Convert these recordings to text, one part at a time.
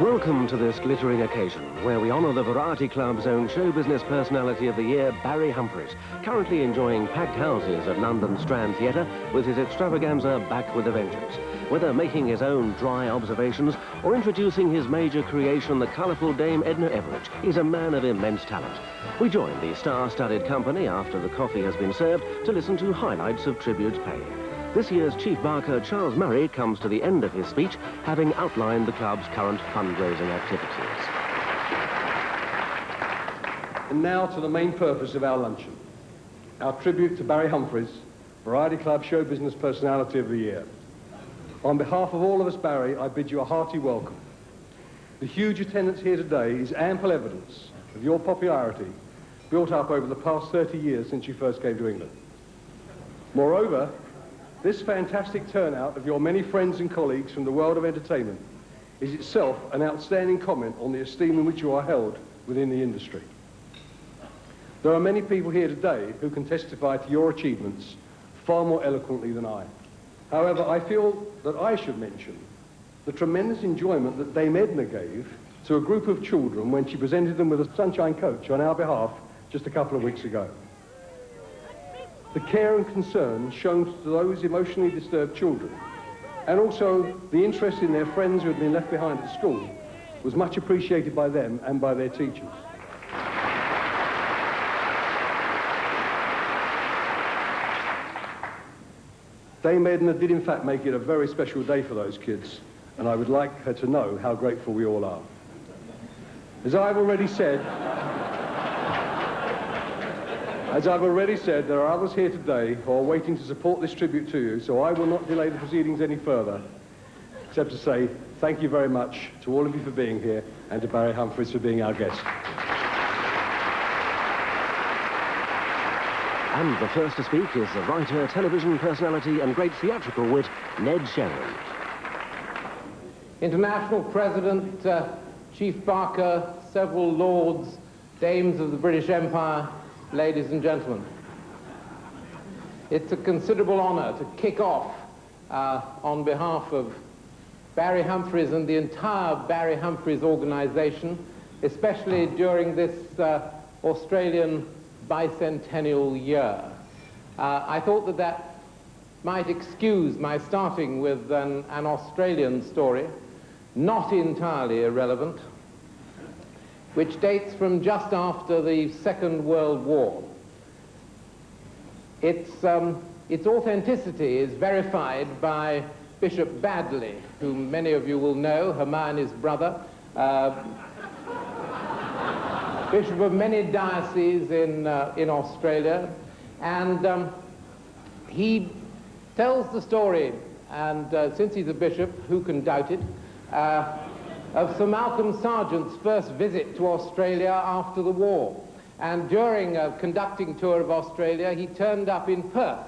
Welcome to this glittering occasion, where we honour the Variety Club's own show business personality of the year, Barry Humphries, currently enjoying packed houses at London Strand Theatre with his extravaganza back with a vengeance. Whether making his own dry observations or introducing his major creation, the colourful Dame Edna Everage, is a man of immense talent. We join the star-studded company after the coffee has been served to listen to highlights of tributes paid. This year's Chief Barker, Charles Murray, comes to the end of his speech, having outlined the club's current fundraising activities. And now to the main purpose of our luncheon, our tribute to Barry Humphries, Variety Club Show Business Personality of the Year. On behalf of all of us, Barry, I bid you a hearty welcome. The huge attendance here today is ample evidence of your popularity built up over the past 30 years since you first came to England. Moreover, this fantastic turnout of your many friends and colleagues from the world of entertainment is itself an outstanding comment on the esteem in which you are held within the industry. There are many people here today who can testify to your achievements far more eloquently than I. However, I feel that I should mention the tremendous enjoyment that Dame Edna gave to a group of children when she presented them with a sunshine coach on our behalf just a couple of weeks ago. The care and concern shown to those emotionally disturbed children, and also the interest in their friends who had been left behind at school, was much appreciated by them and by their teachers. Dame Edna did in fact make it a very special day for those kids, and I would like her to know how grateful we all are. As I've already said, there are others here today who are waiting to support this tribute to you, so I will not delay the proceedings any further, except to say thank you very much to all of you for being here, and to Barry Humphries for being our guest. And the first to speak is the writer, television personality and great theatrical wit, Ned Sherrin. International President, Chief Barker, several lords, dames of the British Empire, ladies and gentlemen. It's a considerable honor to kick off on behalf of Barry Humphries and the entire Barry Humphries organization, especially during this Australian bicentennial year. I thought that might excuse my starting with an Australian story, not entirely irrelevant, which dates from just after the Second World War. Its authenticity is verified by Bishop Baddeley, whom many of you will know, Hermione's brother, bishop of many dioceses in Australia, and he tells the story, and since he's a bishop, who can doubt it, of Sir Malcolm Sargent's first visit to Australia after the war. And during a conducting tour of Australia, he turned up in Perth,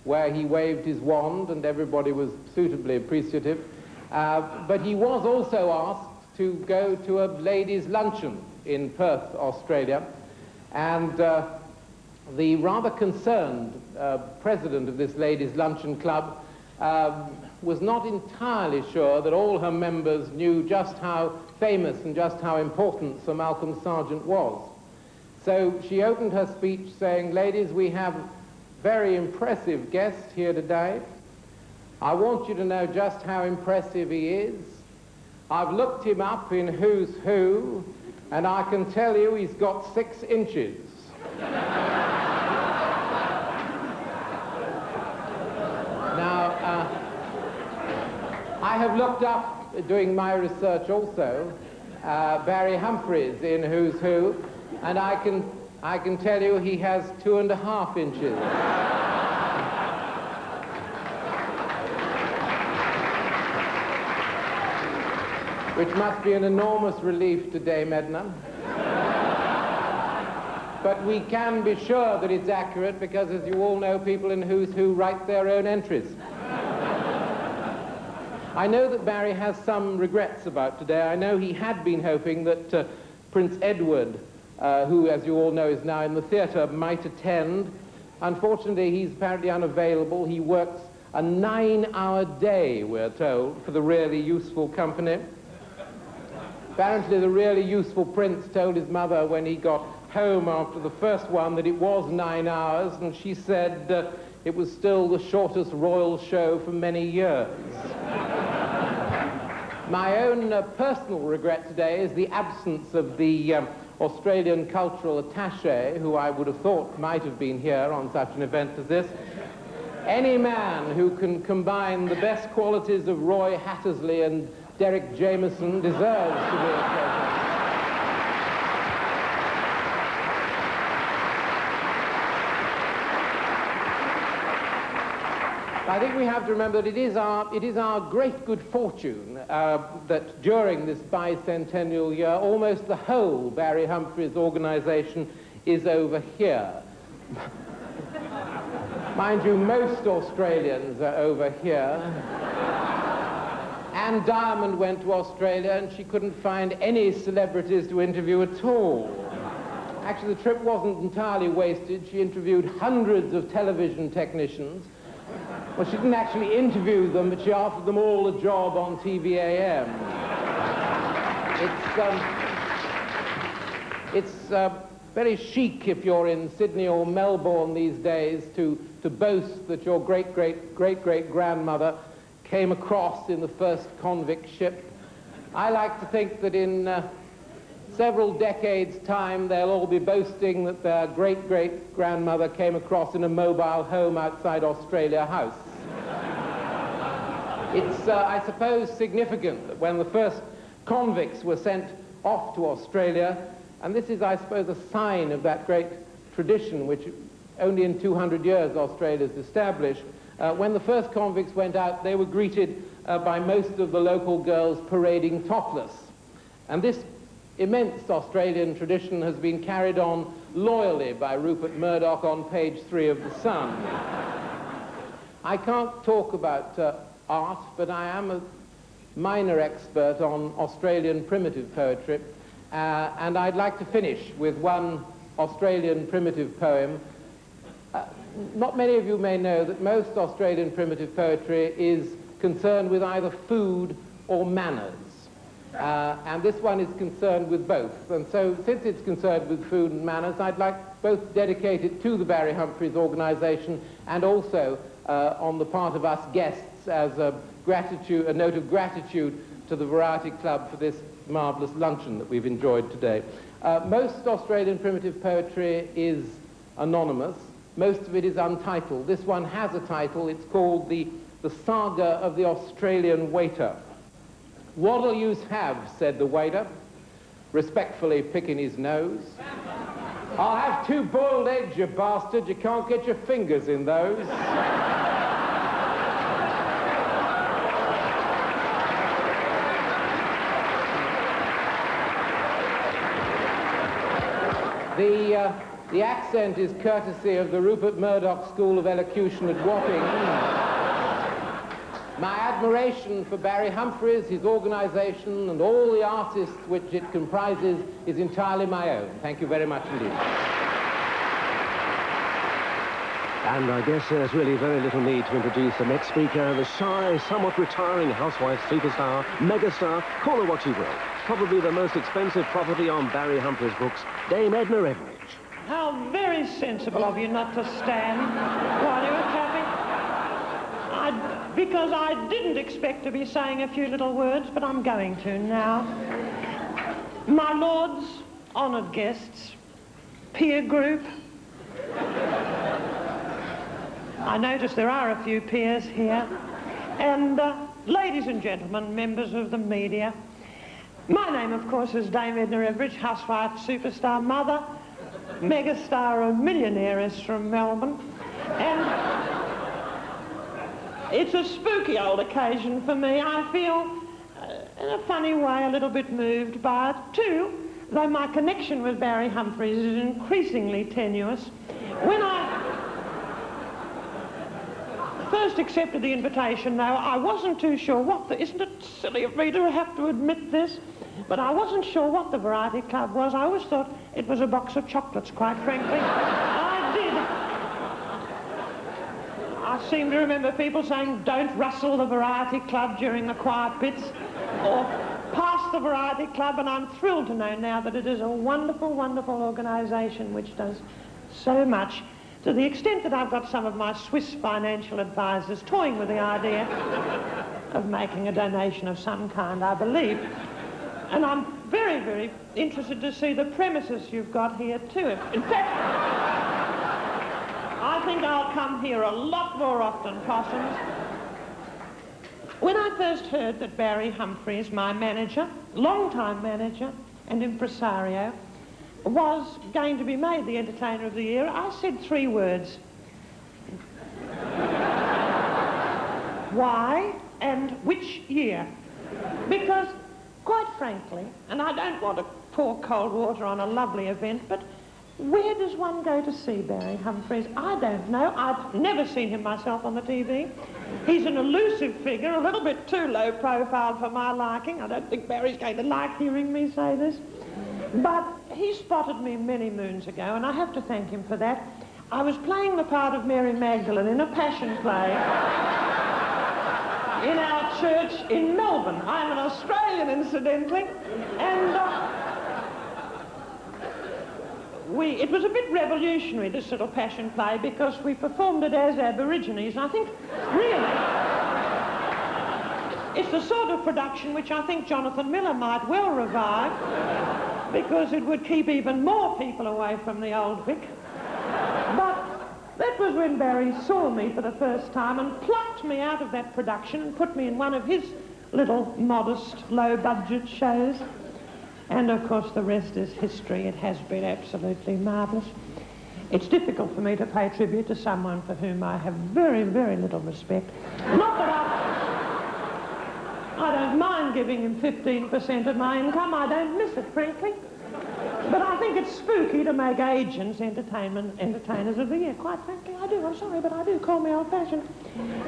where he waved his wand and everybody was suitably appreciative. But he was also asked to go to a ladies' luncheon in Perth, Australia. And the rather concerned president of this ladies' luncheon club was not entirely sure that all her members knew just how famous and just how important Sir Malcolm Sargent was. So she opened her speech saying, "Ladies, we have a very impressive guest here today. I want you to know just how impressive he is. I've looked him up in Who's Who, and I can tell you he's got 6 inches. Now, I have looked up, doing my research also, Barry Humphries in Who's Who, and I can tell you he has 2.5 inches. Which must be an enormous relief to Dame Edna. But we can be sure that it's accurate because, as you all know, people in Who's Who write their own entries. I know that Barry has some regrets about today. I know he had been hoping that Prince Edward, who, as you all know, is now in the theatre, might attend. Unfortunately, he's apparently unavailable. He works a 9-hour day, we're told, for the really useful company. Apparently, the really useful prince told his mother when he got home after the first one that it was 9 hours, and she said it was still the shortest royal show for many years. My own personal regret today is the absence of the Australian cultural attaché, who I would have thought might have been here on such an event as this. Any man who can combine the best qualities of Roy Hattersley and Derek Jameson deserves to be a present. I think we have to remember that it is our great good fortune that during this bicentennial year, almost the whole Barry Humphries organisation is over here. Mind you, most Australians are over here. Anne Diamond went to Australia and she couldn't find any celebrities to interview at all. Actually, the trip wasn't entirely wasted. She interviewed hundreds of television technicians. Well, she didn't actually interview them, but she offered them all a job on TVAM. It's very chic if you're in Sydney or Melbourne these days to boast that your great-great-great-grandmother came across in the first convict ship. I like to think that in several decades' time, they'll all be boasting that their great-great-grandmother came across in a mobile home outside Australia House. It's, I suppose, significant that when the first convicts were sent off to Australia, and this is, I suppose, a sign of that great tradition which only in 200 years Australia's established, when the first convicts went out, they were greeted by most of the local girls parading topless. And this immense Australian tradition has been carried on loyally by Rupert Murdoch on page 3 of The Sun. I can't talk about art, but I am a minor expert on Australian primitive poetry, and I'd like to finish with one Australian primitive poem. Not many of you may know that most Australian primitive poetry is concerned with either food or manners. And this one is concerned with both. And so, since it's concerned with food and manners, I'd like both to dedicate it to the Barry Humphries organisation and also, on the part of us guests, as a note of gratitude to the Variety Club for this marvellous luncheon that we've enjoyed today. Most Australian primitive poetry is anonymous. Most of it is untitled. This one has a title. It's called The Saga of the Australian Waiter. "What'll yous have?" said the waiter, respectfully picking his nose. "I'll have 2 boiled eggs, you bastard. You can't get your fingers in those." The accent is courtesy of the Rupert Murdoch School of Elocution at Wapping. My admiration for Barry Humphries, his organisation, and all the artists which it comprises is entirely my own. Thank you very much indeed. And I guess there's really very little need to introduce the next speaker, the shy, somewhat retiring housewife superstar, megastar, call her what you will. Probably the most expensive property on Barry Humphries' books, Dame Edna Everage. How very sensible of you not to stand while you were clapping. Because I didn't expect to be saying a few little words, but I'm going to now. My lords, honoured guests, peer group. I notice there are a few peers here. And ladies and gentlemen, members of the media. My name, of course, is Dame Edna Everage, housewife, superstar, mother, megastar and millionairess from Melbourne. And it's a spooky old occasion for me. I feel, in a funny way, a little bit moved by it, too, though my connection with Barry Humphries is increasingly tenuous. first accepted the invitation, though, I wasn't too sure what the... Isn't it silly of me to have to admit this? But I wasn't sure what the Variety Club was. I always thought it was a box of chocolates, quite frankly. I did. I seem to remember people saying, don't rustle the Variety Club during the quiet bits, or pass the Variety Club, and I'm thrilled to know now that it is a wonderful, wonderful organisation which does so much, to the extent that I've got some of my Swiss financial advisors toying with the idea of making a donation of some kind, I believe. And I'm very, very interested to see the premises you've got here too. In fact, I think I'll come here a lot more often, Possums. When I first heard that Barry Humphries, my manager, long-time manager and impresario, was going to be made the Entertainer of the Year, I said 3 words. Why and which year? Because, quite frankly, and I don't want to pour cold water on a lovely event, but where does one go to see Barry Humphries? I don't know. I've never seen him myself on the TV. He's an elusive figure, a little bit too low profile for my liking. I don't think Barry's going to like hearing me say this. But he spotted me many moons ago, and I have to thank him for that. I was playing the part of Mary Magdalene in a passion play in our church in Melbourne. I'm an Australian, incidentally, and it was a bit revolutionary, this little passion play, because we performed it as Aborigines. I think, really, it's the sort of production which I think Jonathan Miller might well revive, because it would keep even more people away from the old Vic. But that was when Barry saw me for the first time and plucked me out of that production and put me in one of his little, modest, low-budget shows. And, of course, the rest is history. It has been absolutely marvellous. It's difficult for me to pay tribute to someone for whom I have very, very little respect. Not that I don't mind giving him 15% of my income. I don't miss it, frankly. But I think it's spooky to make agents entertainers of the year. Quite frankly, I do. I'm sorry, but I do. Call me old-fashioned.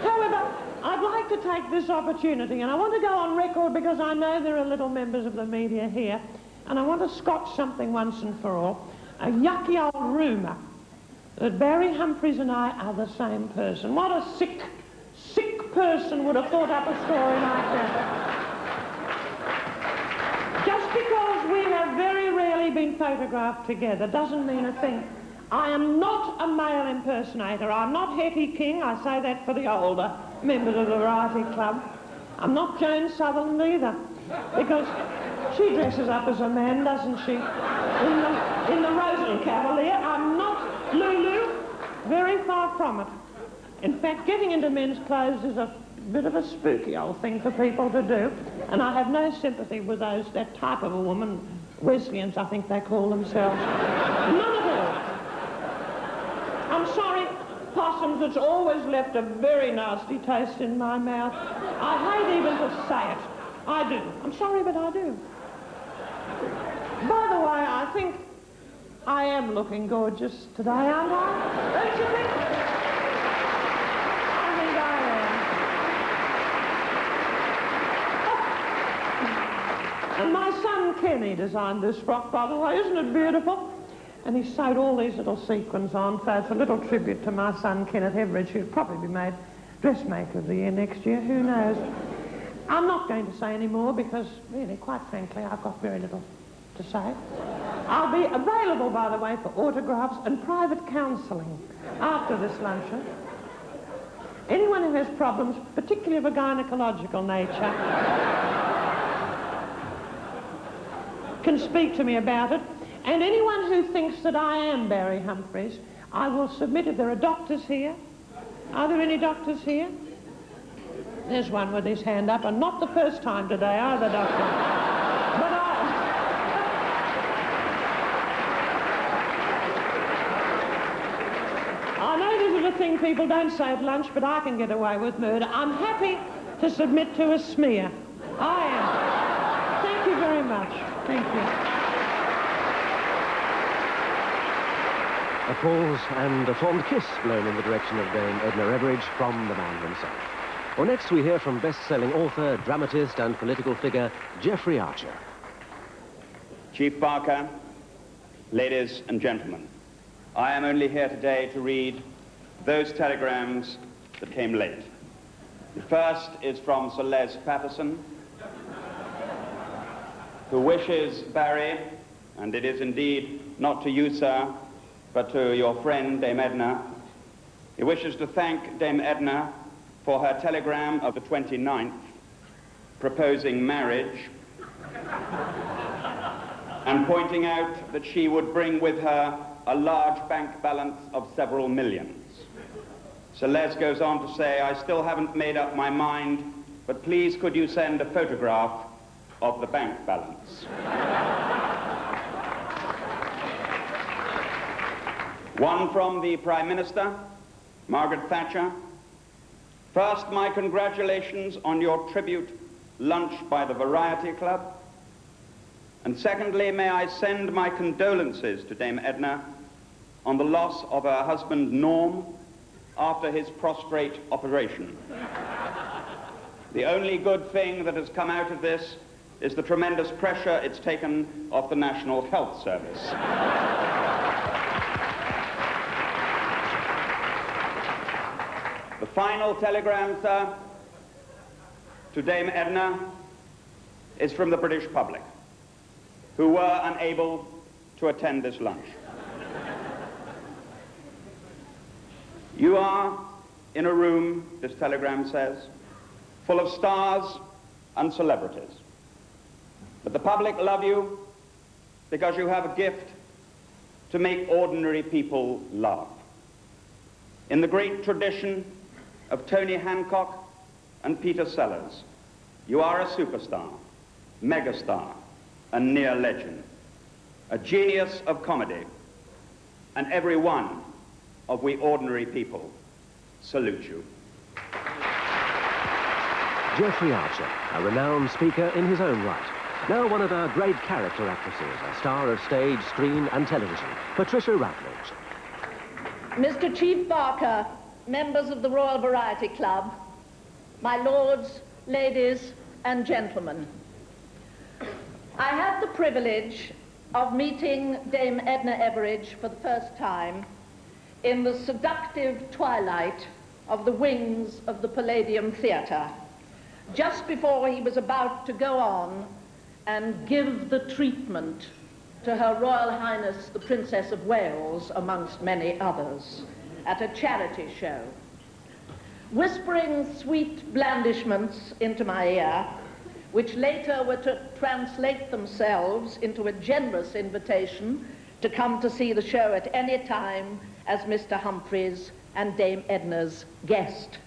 However, I'd like to take this opportunity, and I want to go on record because I know there are little members of the media here, and I want to scotch something once and for all. A yucky old rumour that Barry Humphries and I are the same person. What a sick person would have thought up a story like that. Just because we have very rarely been photographed together doesn't mean a thing. I am not a male impersonator. I'm not Hetty King. I say that for the older members of the Variety Club. I'm not Joan Sutherland either, because she dresses up as a man, doesn't she? In the Rosen Cavalier. I'm not Lulu. Very far from it. In fact, getting into men's clothes is a bit of a spooky old thing for people to do, and I have no sympathy with that type of a woman. Wesleyans, I think they call themselves. None at all. I'm sorry, Possums, it's always left a very nasty taste in my mouth. I hate even to say it. I do. I'm sorry, but I do. By the way, I think I am looking gorgeous today, aren't I? Don't you think? I think I am. And my son Kenny designed this frock, by the way. Isn't it beautiful? And he sewed all these little sequins on, so it's a little tribute to my son Kenneth Everage, who'll probably be made Dressmaker of the Year next year. Who knows? I'm not going to say any more because, really, quite frankly, I've got very little to say. I'll be available, by the way, for autographs and private counselling after this luncheon. Anyone who has problems, particularly of a gynecological nature, can speak to me about it. And anyone who thinks that I am Barry Humphries, I will submit if there are doctors here. Are there any doctors here? There's one with his hand up, and not the first time today either, Doctor. But I know this is a thing people don't say at lunch, but I can get away with murder. I'm happy to submit to a smear. I am. Thank you very much. Thank you. A pause and a fond kiss blown in the direction of Dame Edna Everage from the man himself. Well, next we hear from best-selling author, dramatist and political figure Geoffrey Archer. Chief Barker, ladies and gentlemen, I am only here today to read those telegrams that came late. The first is from Sir Les Patterson, who wishes Barry, and it is indeed not to you, sir, but to your friend, Dame Edna. He wishes to thank Dame Edna for her telegram of the 29th, proposing marriage, and pointing out that she would bring with her a large bank balance of several millions. Sir Les goes on to say, I still haven't made up my mind, but please could you send a photograph of the bank balance. One from the Prime Minister, Margaret Thatcher. First, my congratulations on your tribute lunch by the Variety Club. And secondly, may I send my condolences to Dame Edna on the loss of her husband, Norm, after his prostrate operation. The only good thing that has come out of this is the tremendous pressure it's taken off the National Health Service. The final telegram, sir, to Dame Edna is from the British public, who were unable to attend this lunch. You are in a room, this telegram says, full of stars and celebrities. But the public love you because you have a gift to make ordinary people laugh. In the great tradition of Tony Hancock and Peter Sellers, you are a superstar, megastar, a near legend, a genius of comedy, and every one of we ordinary people salute you. Geoffrey Archer, a renowned speaker in his own right. Now one of our great character actresses, a star of stage, screen and television, Patricia Routledge. Mr. Chief Barker, members of the Royal Variety Club, my lords, ladies and gentlemen. I had the privilege of meeting Dame Edna Everage for the first time in the seductive twilight of the wings of the Palladium Theatre, just before he was about to go on and give the treatment to Her Royal Highness the Princess of Wales, amongst many others, at a charity show. Whispering sweet blandishments into my ear, which later were to translate themselves into a generous invitation to come to see the show at any time as Mr. Humphries and Dame Edna's guest.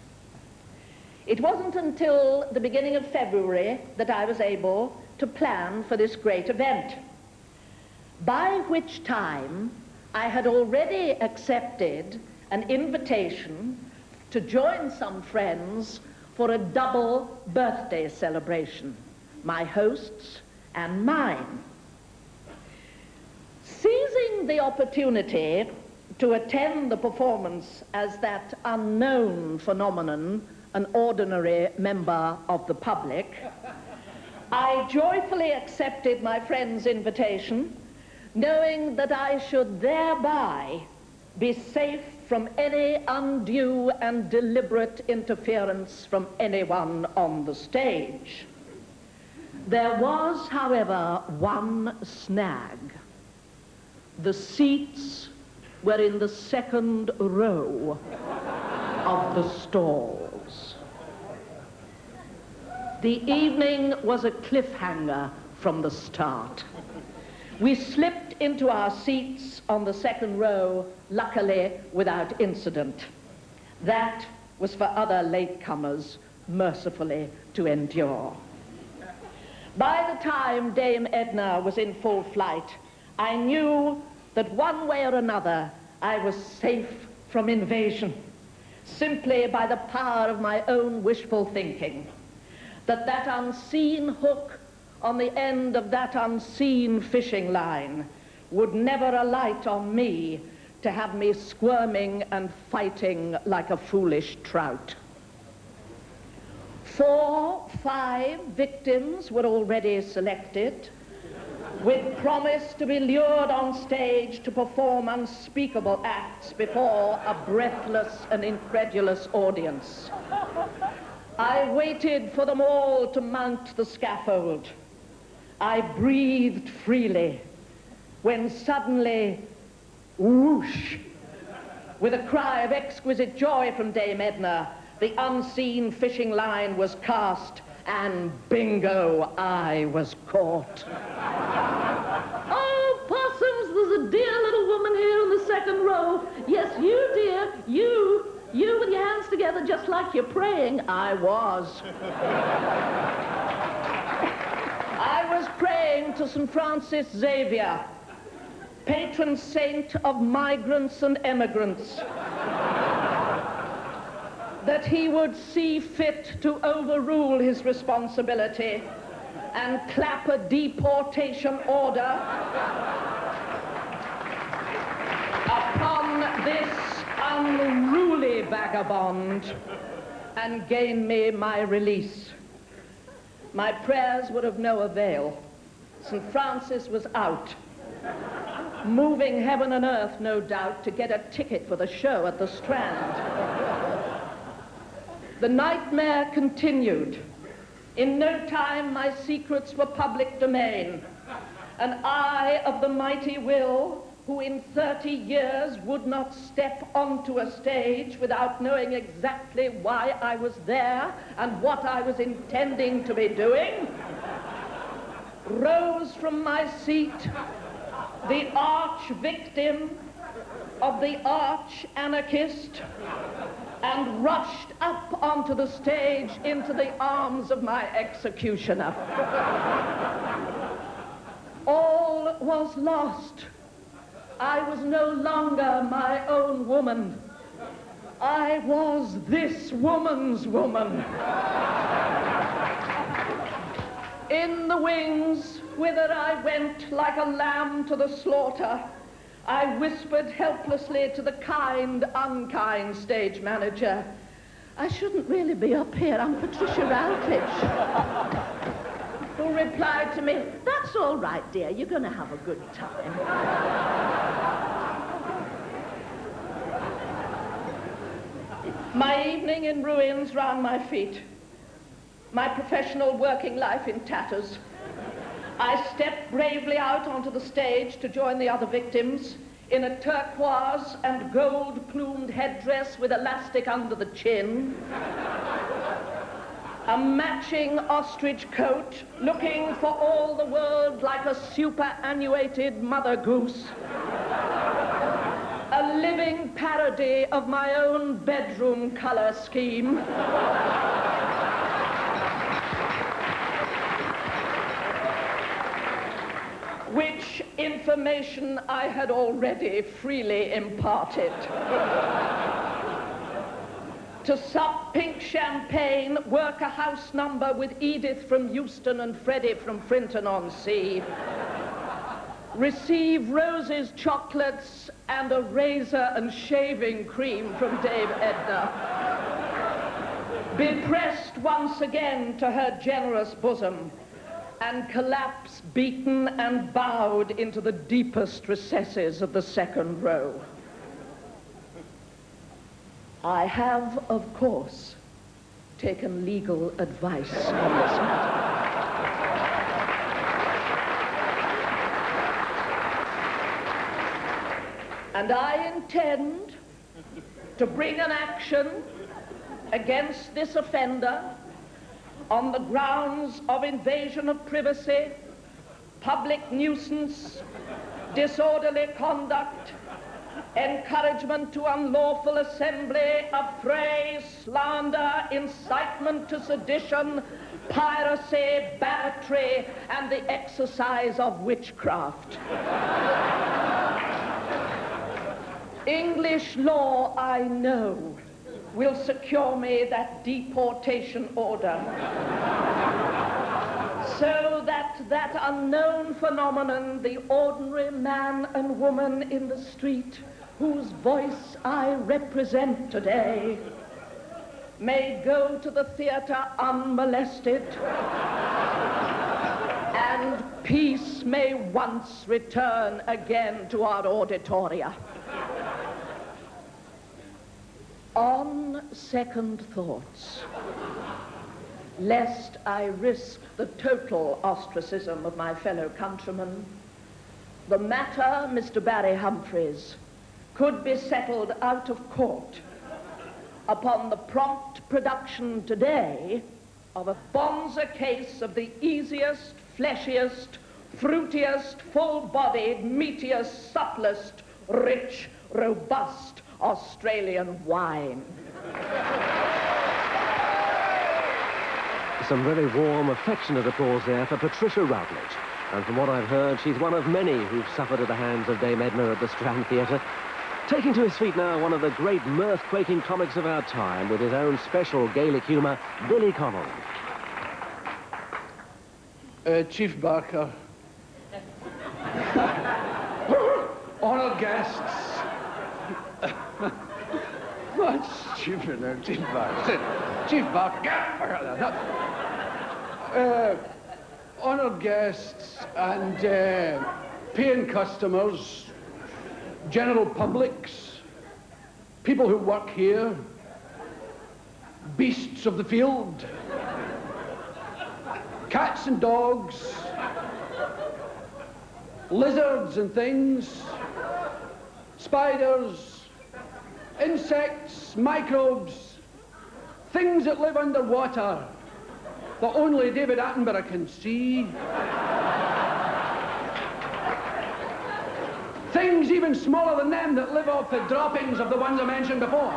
It wasn't until the beginning of February that I was able to plan for this great event, by which time I had already accepted an invitation to join some friends for a double birthday celebration, my host's and mine. Seizing the opportunity to attend the performance as that unknown phenomenon, an ordinary member of the public, I joyfully accepted my friend's invitation, knowing that I should thereby be safe from any undue and deliberate interference from anyone on the stage. There was, however, one snag. The seats were in the second row of the stalls. The evening was a cliffhanger from the start. We slipped into our seats on the second row, luckily without incident. That was for other latecomers mercifully to endure. By the time Dame Edna was in full flight, I knew that one way or another I was safe from invasion, simply by the power of my own wishful thinking, that that unseen hook on the end of that unseen fishing line would never alight on me to have me squirming and fighting like a foolish trout. 4, 5 victims were already selected, with promise to be lured on stage to perform unspeakable acts before a breathless and incredulous audience. I waited for them all to mount the scaffold. I breathed freely when suddenly, whoosh, with a cry of exquisite joy from Dame Edna, the unseen fishing line was cast, and bingo, I was caught. Oh, Possums, there's a dear little woman here in the second row. Yes, you, dear, you with your hands together just like you're praying. I was. I was praying to St. Francis Xavier, patron saint of migrants and emigrants, that he would see fit to overrule his responsibility and clap a deportation order upon this unruly vagabond and gain me my release. My prayers would of no avail. St. Francis was out, moving heaven and earth, no doubt, to get a ticket for the show at the Strand. The nightmare continued. In no time, my secrets were public domain. An eye of the mighty will, who in 30 years would not step onto a stage without knowing exactly why I was there and what I was intending to be doing, rose from my seat, the arch victim of the arch anarchist, and rushed up onto the stage into the arms of my executioner. All was lost. I was no longer my own woman. I was this woman's woman. In the wings, whither I went like a lamb to the slaughter, I whispered helplessly to the kind, unkind stage manager, I shouldn't really be up here. I'm Patricia Routledge. Who replied to me, that's all right, dear. You're going to have a good time. My evening in ruins round my feet. My professional working life in tatters. I stepped bravely out onto the stage to join the other victims in a turquoise and gold-plumed headdress with elastic under the chin, a matching ostrich coat, looking for all the world like a superannuated mother goose, a living parody of my own bedroom color scheme, which information I had already freely imparted. To sup pink champagne, work a house number with Edith from Euston and Freddie from Frinton-on-Sea. Receive roses, chocolates, and a razor and shaving cream from Dame Edna. Be pressed once again to her generous bosom, and collapse beaten and bowed into the deepest recesses of the second row. I have, of course, taken legal advice on this matter. And I intend to bring an action against this offender on the grounds of invasion of privacy, public nuisance, disorderly conduct, encouragement to unlawful assembly, affray, slander, incitement to sedition, piracy, battery, and the exercise of witchcraft. English law, I know, will secure me that deportation order, so that unknown phenomenon, the ordinary man and woman in the street, whose voice I represent today, may go to the theatre unmolested, and peace may once return again to our auditoria. On second thoughts, lest I risk the total ostracism of my fellow countrymen, the matter, Mr. Barry Humphries, could be settled out of court upon the prompt production today of a bonza case of the easiest, fleshiest, fruitiest, full-bodied, meatiest, supplest, rich, robust Australian wine. Some very warm, affectionate applause there for Patricia Routledge. And from what I've heard, she's one of many who've suffered at the hands of Dame Edna at the Strand Theatre. Taking to his feet now, one of the great mirth-quaking comics of our time, with his own special Gaelic humour, Billy Connolly. Chief Barker, honoured guests. What stupid now, Chief Barker. Chief Barker, honoured guests and paying customers, general publics, people who work here, beasts of the field, cats and dogs, lizards and things, spiders, insects, microbes, things that live underwater that only David Attenborough can see, things even smaller than them that live off the droppings of the ones I mentioned before,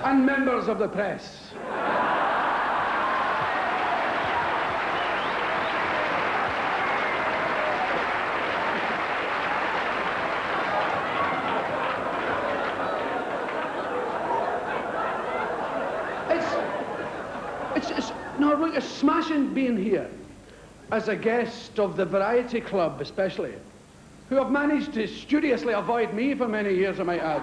and members of the press. It's smashing being here as a guest of the Variety Club, especially, who have managed to studiously avoid me for many years, I might add.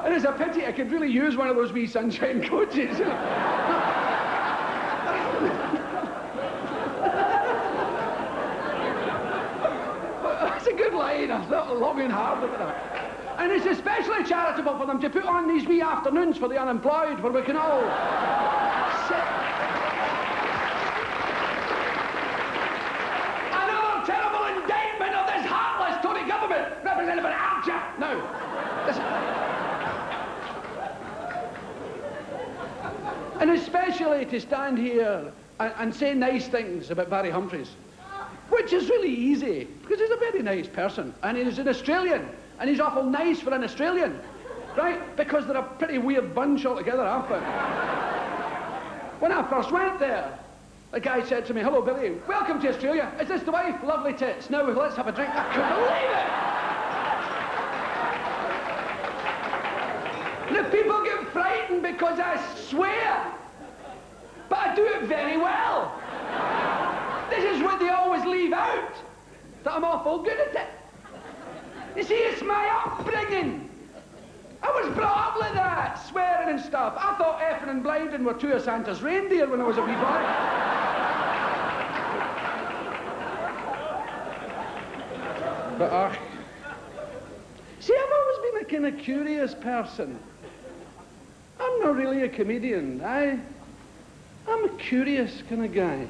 And it's a pity. I could really use one of those wee sunshine coaches. That's a good line. I thought long and hard about that. And it's especially charitable for them to put on these wee afternoons for the unemployed, where we can all sit. Another terrible indictment of this heartless Tory government, represented by Archer. Now, listen. And especially to stand here and say nice things about Barry Humphries, which is really easy, because he's a very nice person, and he's an Australian. And he's awful nice for an Australian, right? Because they're a pretty weird bunch altogether, aren't they? When I first went there, the guy said to me, "Hello, Billy, welcome to Australia. Is this the wife? Lovely tits. Now let's have a drink." I couldn't believe it! The people get frightened because I swear, but I do it very well. This is what they always leave out, that I'm awful good at it. You see, it's my upbringing. I was brought up like that, swearing and stuff. I thought effing and blinding were two of Santa's reindeer when I was a wee boy. But, see, I've always been a kind of curious person. I'm not really a comedian. I'm a curious kind of guy.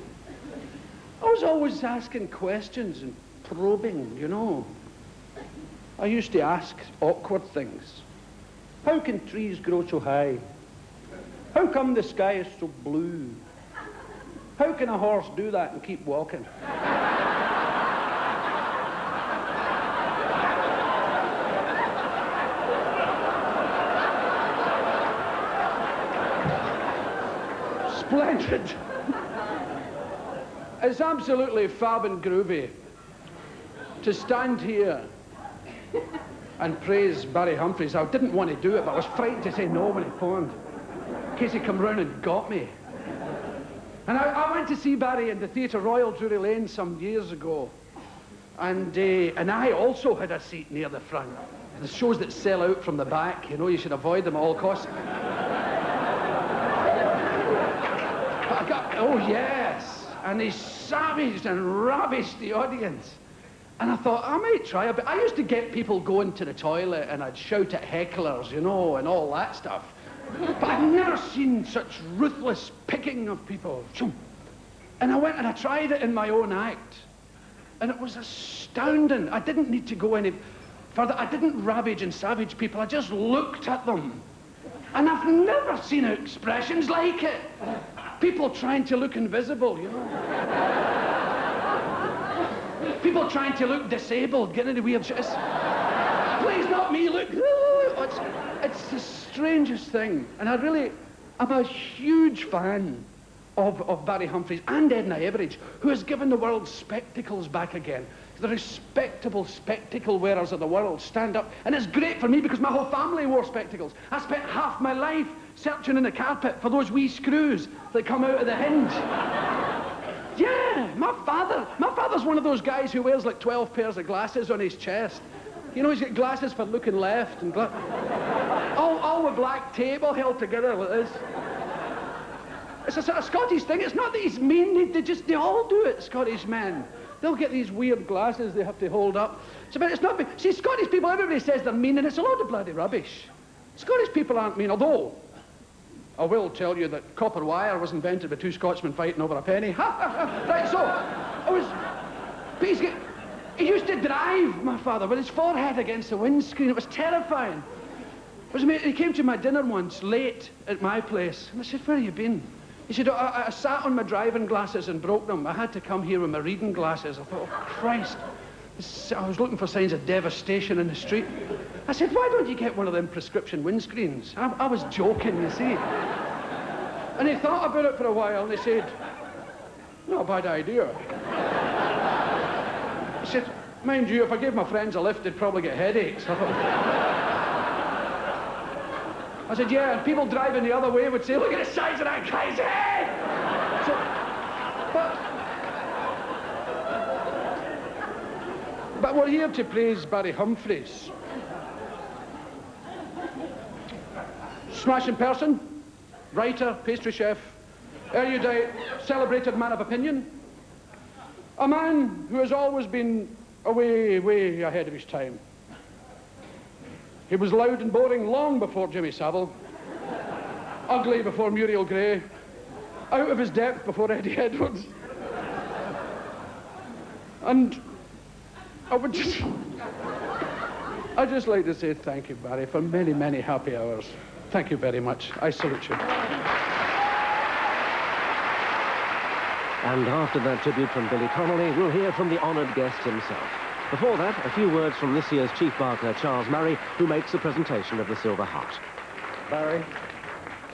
I was always asking questions and probing, you know. I used to ask awkward things. How can trees grow so high? How come the sky is so blue? How can a horse do that and keep walking? Splendid. It's absolutely fab and groovy to stand here and praise Barry Humphries. I didn't want to do it, but I was frightened to say no when he phoned, in case he come round and got me. And I went to see Barry in the Theatre Royal, Drury Lane, some years ago. And I also had a seat near the front. The shows that sell out from the back, you know, you should avoid them at all costs. Oh, yes. And they savaged and ravished the audience. And I thought, I might try a bit. I used to get people going to the toilet and I'd shout at hecklers, you know, and all that stuff. But I've never seen such ruthless picking of people. And I went and I tried it in my own act. And it was astounding. I didn't need to go any further. I didn't ravage and savage people. I just looked at them. And I've never seen expressions like it. People trying to look invisible, you know. People trying to look disabled, getting into weird shit. Please, not me, look. It's the strangest thing. And I'm a huge fan of Barry Humphries and Edna Everage, who has given the world spectacles back again. The respectable spectacle wearers of the world stand up. And it's great for me because my whole family wore spectacles. I spent half my life searching in the carpet for those wee screws that come out of the hinge. Yeah, my father's one of those guys who wears like 12 pairs of glasses on his chest. You know, he's got glasses for looking left and all with black tape all held together like this. It's a sort of Scottish thing. It's not that he's mean, they all do it, Scottish men. They'll get these weird glasses they have to hold up. It's not mean. See, Scottish people, everybody says they're mean, and it's a lot of bloody rubbish. Scottish people aren't mean, although I will tell you that copper wire was invented by two Scotsmen fighting over a penny. Right, so, he used to drive, my father, with his forehead against the windscreen. It was terrifying. He came to my dinner once, late, at my place, and I said, where have you been? He said, I sat on my driving glasses and broke them. I had to come here with my reading glasses. I thought, oh, Christ. I was looking for signs of devastation in the street. I said, why don't you get one of them prescription windscreens? I was joking, you see. And he thought about it for a while, and he said, not a bad idea. He said, mind you, if I gave my friends a lift, they'd probably get headaches. I said, yeah, and people driving the other way would say, look at the size of that guy's head! But we're here to praise Barry Humphries. Smashing person, writer, pastry chef, erudite, celebrated man of opinion. A man who has always been way ahead of his time. He was loud and boring long before Jimmy Savile, ugly before Muriel Gray, out of his depth before Eddie Edwards. And I'd just like to say thank you, Barry, for many, many happy hours. Thank you very much. I salute you. And after that tribute from Billy Connolly, we'll hear from the honoured guest himself. Before that, a few words from this year's Chief Barker, Charles Murray, who makes the presentation of the Silver Heart. Barry,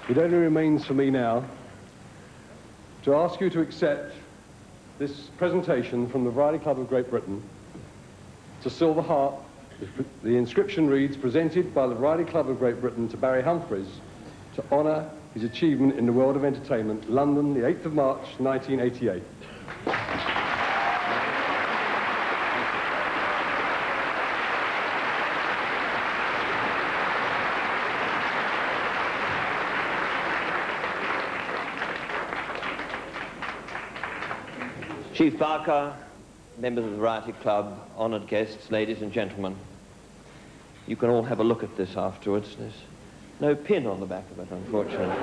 it only remains for me now to ask you to accept this presentation from the Variety Club of Great Britain. It's a Silver Heart. The inscription reads, presented by the Variety Club of Great Britain to Barry Humphries to honour his achievement in the world of entertainment, London, the 8th of March, 1988. Chief Barker, members of the Variety Club, honoured guests, ladies and gentlemen. You can all have a look at this afterwards. There's no pin on the back of it, unfortunately.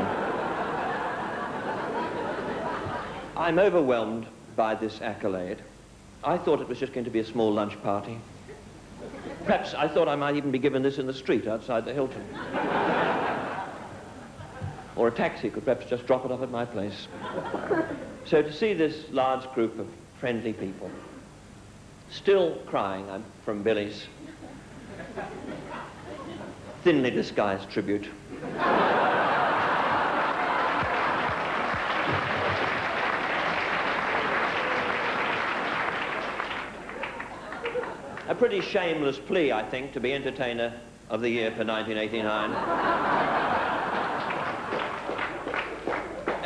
I'm overwhelmed by this accolade. I thought it was just going to be a small lunch party. Perhaps I thought I might even be given this in the street outside the Hilton. Or a taxi could perhaps just drop it off at my place. So to see this large group of friendly people still crying from Billy's thinly disguised tribute. A pretty shameless plea, I think, to be Entertainer of the Year for 1989.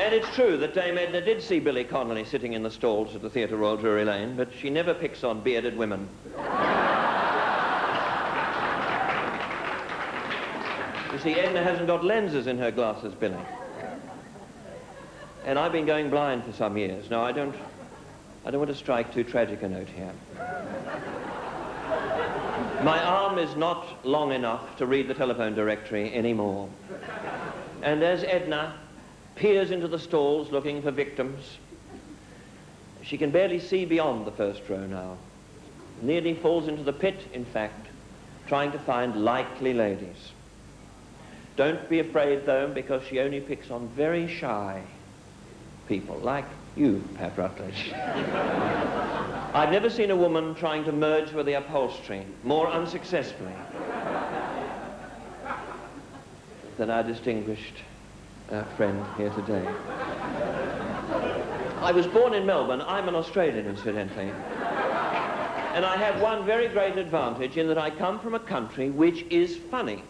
And it's true that Dame Edna did see Billy Connolly sitting in the stalls at the Theatre Royal Drury Lane, but she never picks on bearded women. You see, Edna hasn't got lenses in her glasses, Billy. And I've been going blind for some years. Now, I don't want to strike too tragic a note here. My arm is not long enough to read the telephone directory anymore. And as Edna peers into the stalls looking for victims, she can barely see beyond the first row now. Nearly falls into the pit, in fact, trying to find likely ladies. Don't be afraid, though, because she only picks on very shy people, like you, Pat Routledge. I've never seen a woman trying to merge with the upholstery more unsuccessfully than our distinguished friend here today. I was born in Melbourne. I'm an Australian, incidentally. And I have one very great advantage in that I come from a country which is funny.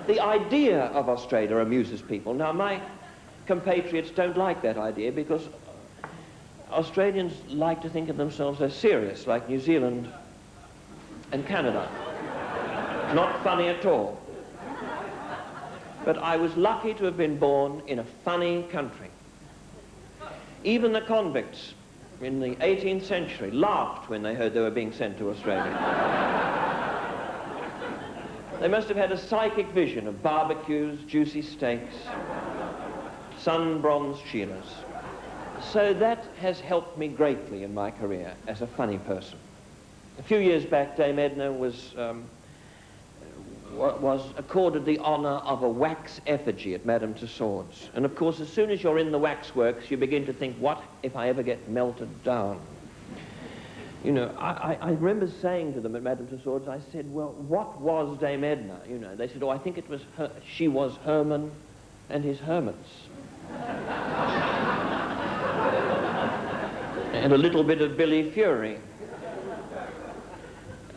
The idea of Australia amuses people. Now, my compatriots don't like that idea because Australians like to think of themselves as serious, like New Zealand and Canada. Not funny at all. But I was lucky to have been born in a funny country. Even the convicts in the 18th century laughed when they heard they were being sent to Australia. They must have had a psychic vision of barbecues, juicy steaks, sun-bronzed Sheilas. So that has helped me greatly in my career as a funny person. A few years back, Dame Edna was accorded the honour of a wax effigy at Madame Tussauds. And of course, as soon as you're in the waxworks, you begin to think, what if I ever get melted down? You know, I remember saying to them at Madame Tussauds, I said, well, what was Dame Edna? You know, they said, oh, I think it was her. She was Herman and his hermits. And a little bit of Billy Fury.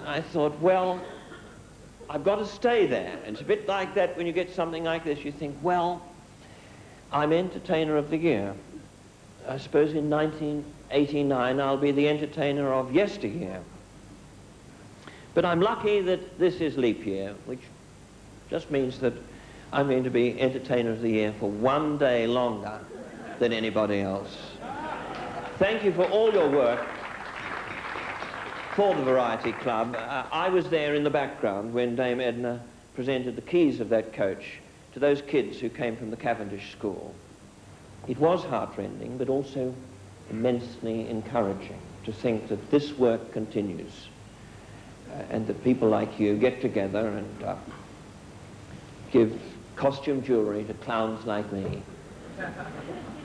I thought, well, I've got to stay there. And it's a bit like that when you get something like this. You think, well, I'm Entertainer of the Year. I suppose in 1989 I'll be the Entertainer of Yesteryear. But I'm lucky that this is leap year, which just means that I'm going to be Entertainer of the Year for one day longer than anybody else. Thank you for all your work for the Variety Club. I was there in the background when Dame Edna presented the keys of that coach to those kids who came from the Cavendish School. It was heartrending, but also immensely encouraging to think that this work continues and that people like you get together and give costume jewelry to clowns like me.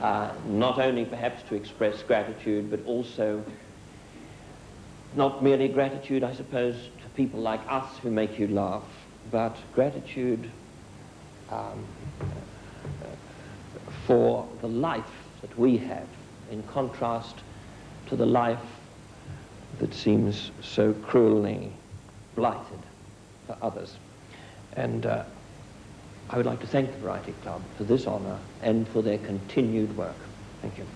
Not only perhaps to express gratitude, but also not merely gratitude, I suppose, to people like us who make you laugh, but gratitude for the life that we have, in contrast to the life that seems so cruelly blighted for others. And I would like to thank the Variety Club for this honour and for their continued work. Thank you.